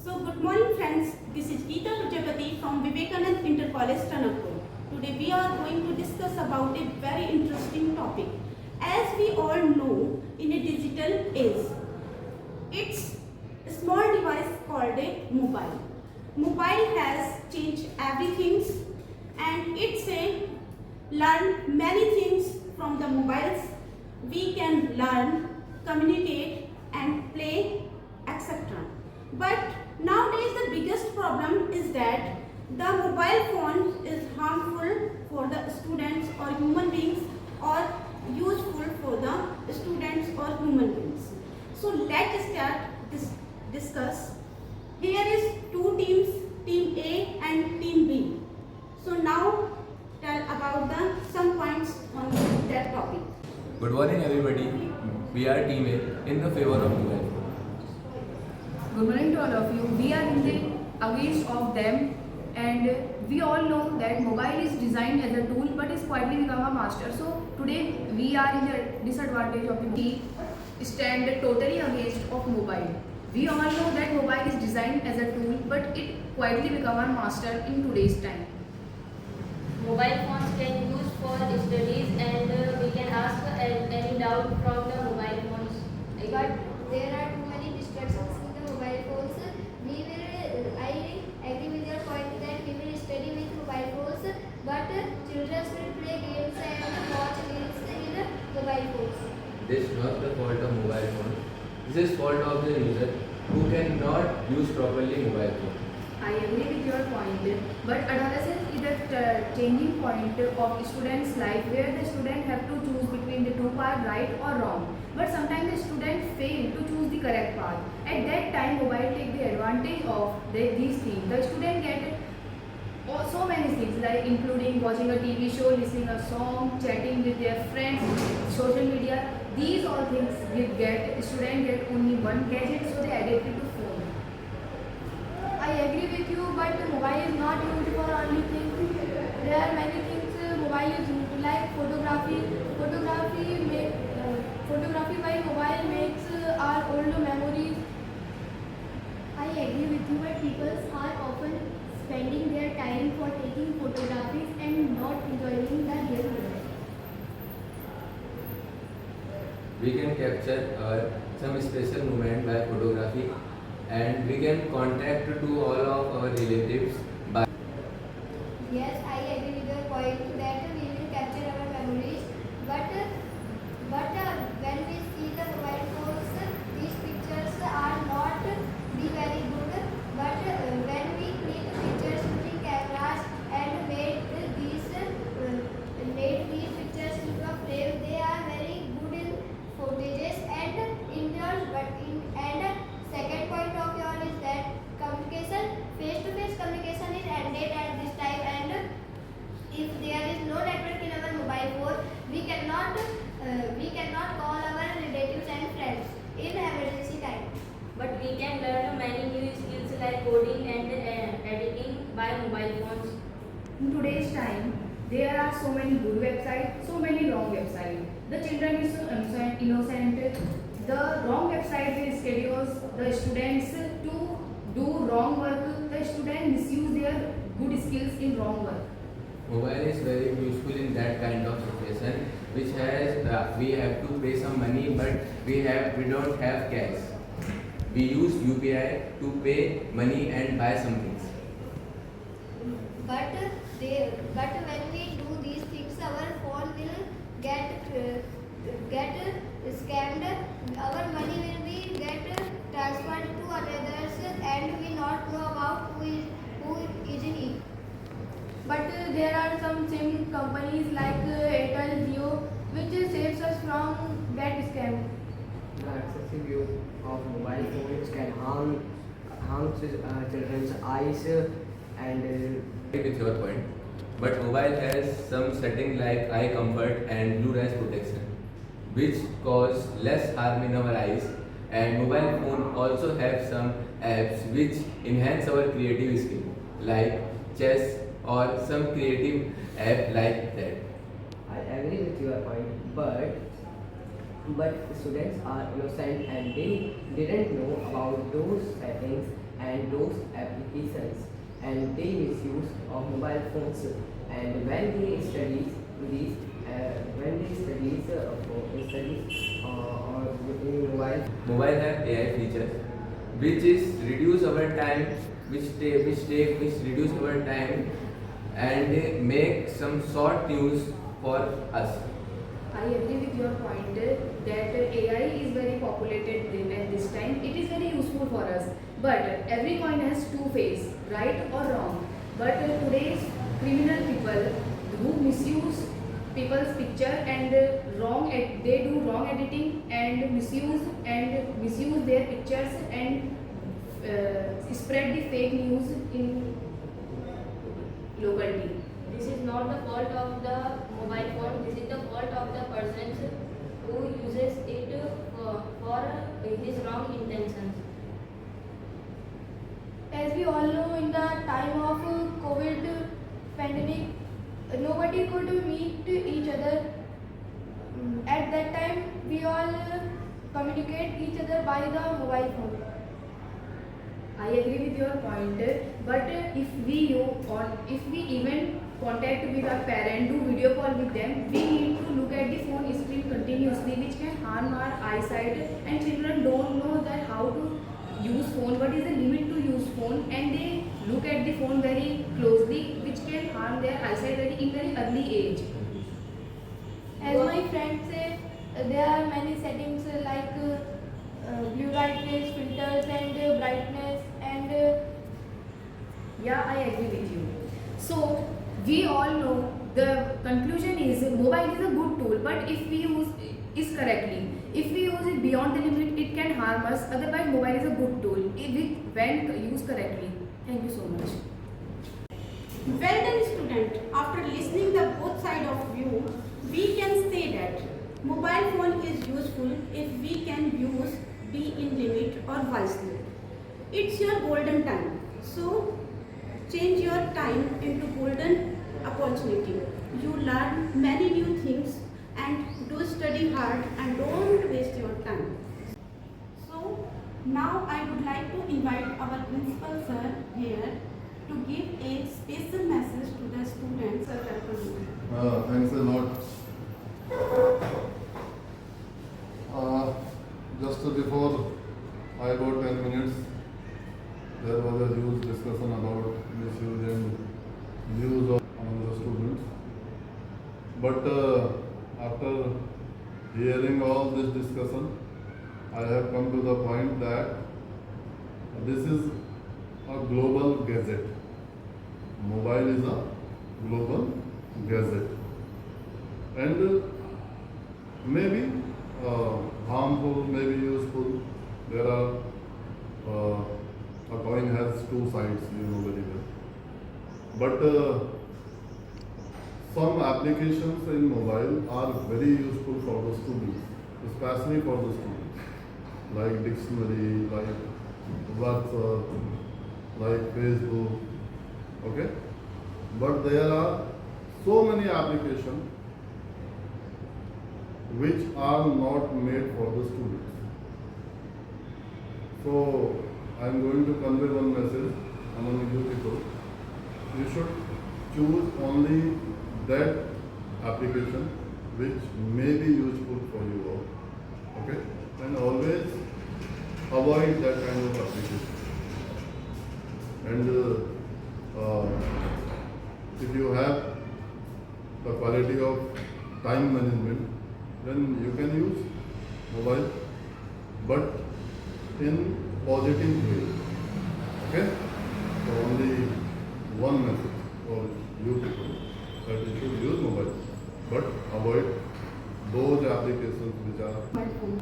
So good morning friends, this is Geeta Prajapati from Vivekanand Inter College Tanakpur. Today we are going to discuss about a very interesting topic. As we all know, in a digital age, it's a small device called a mobile. Mobile has changed everything and it's a learn many things from the mobiles. We can learn, communicate and play, etc. But nowadays the biggest problem is that the mobile phone is harmful for the students or human beings or useful for the students or human beings. So let's start this discuss. Here is two teams, team A and team B. So now tell about the some points on that topic. Good morning everybody. We are team A in the favor of mobile. Good morning to all of you. We are in the against of them, and we all know that mobile is designed as a tool but is quietly become a master. So today we are in the disadvantage of the we stand totally against of mobile. We all know that mobile is designed as a tool but it quietly become a master in today's time. Mobile phones can use for studies and we can ask any doubt from the mobile phones. But there are too many distractions in the mobile phones. I agree with your point that we will study with mobile phones, but children will play games and watch reels in mobile phones. This is not the fault of mobile phone. This is fault of the user who cannot use properly mobile phone. I agree with your point, but adolescence is a changing point of students' life where the student have to choose between the two paths, right or wrong. But sometimes the student fail to choose the correct path. At that time, mobile take the advantage of these things. The student get so many things like including watching a TV show, listening a song, chatting with their friends, social media. These all things student get only one gadget, so they addicted to phone. I agree with you, but mobile is not used for only things. There are many things mobile is used like photography. Photography by mobile makes our old memories. I agree with you, but people are often spending their time for taking photographies and not enjoying the real world. We can capture some special moment by photography and we can contact to all of our relatives by. Yes, I agree with your point that we will capture our memories, but when we see the mobile phones, these pictures are not be very good. But when we click pictures using cameras and made these pictures into a frame, they are very good in footages and indoors. Second point of yours is that communication, face-to-face communication is ended at this time, and if there is no network in our mobile phone, we cannot call our relatives and friends in emergency time. But we can learn many new skills like coding and editing by mobile phones. In today's time, there are so many good websites, so many wrong websites. The children is so innocent. The wrong website will schedules the students to do wrong work. The students misuse their good skills in wrong work. Mobile is very useful in that kind of situation which has we have to pay some money but we don't have cash. We use UPI to pay money and buy some things. But when we do these things, our phone will get scammed. Our money will be get transferred to others, and we not know about who is in it. But there are some SIM companies like Airtel, Jio, which saves us from get scammed. The excessive use of mobile phones can harm children's eyes and With your point, but mobile has some setting like eye comfort and blue rays protection which cause less harm in our eyes, and mobile phone also have some apps which enhance our creative skill like chess or some creative app like that. I agree with your point, but but students are innocent and they didn't know about those settings and those applications, and they misuse of mobile phones. And when they studies these or in mobile. Mobile have AI features, which is reduce our time, which reduce our time, and make some short news for us. I agree with your point that AI is very populated at this time. It is very useful for us. But every coin has two faces, right or wrong. But today's criminal people who misuse people's picture and they do wrong editing and misuse their pictures and spread the fake news in locality. This is not the fault of the mobile phone. This is the fault of the person who uses it for his wrong intentions. As we all know, in the time of COVID pandemic, nobody could meet each other. At that time, we all communicate each other by the mobile phone. I agree with your point, but if we even contact with our parent, do video call with them, we need to look at the phone screen continuously, which can harm our eyesight. And children don't know that how to use phone, what is the limit to use phone, and they look at the phone very closely, which can harm their eyesight in very early age. As my friend say, there are many settings like blue brightness, filters, and brightness, and Yeah, I agree with you. So we all know the conclusion is mobile is a good tool, but if we use it correctly, if we use it beyond the limit, it can harm us. Otherwise, mobile is a good tool when used correctly. Thank you so much. Well done, student. After listening the both side of view, we can say that mobile phone is useful if we can use be in limit or wisely. It's your golden time. So change your time into golden opportunity. You learn many new things and do study hard and don't waste your time. So now I would like to invite our principal sir here to give a special message to the students. Sir, welcome. Thanks a lot. Just before I got 10 minutes, there was a huge discussion about misuse and use of among the students. But after hearing all this discussion, I have come to the point that this is a global gadget. Mobile is a global gadget, and maybe harmful, maybe useful. There are a coin has two sides, you know very well. But some applications in mobile are very useful for the students, especially for the students, like dictionary, like WhatsApp, like Facebook. Okay, but there are so many applications which are not made for the students. So I am going to convey one message among you people. You should choose only that application which may be useful for you all. Okay, and always avoid that kind of application. And if you have the quality of time management, then you can use mobile, but in positive way. Okay? So only one message for you people that you should use mobile, but avoid those applications which are My phone.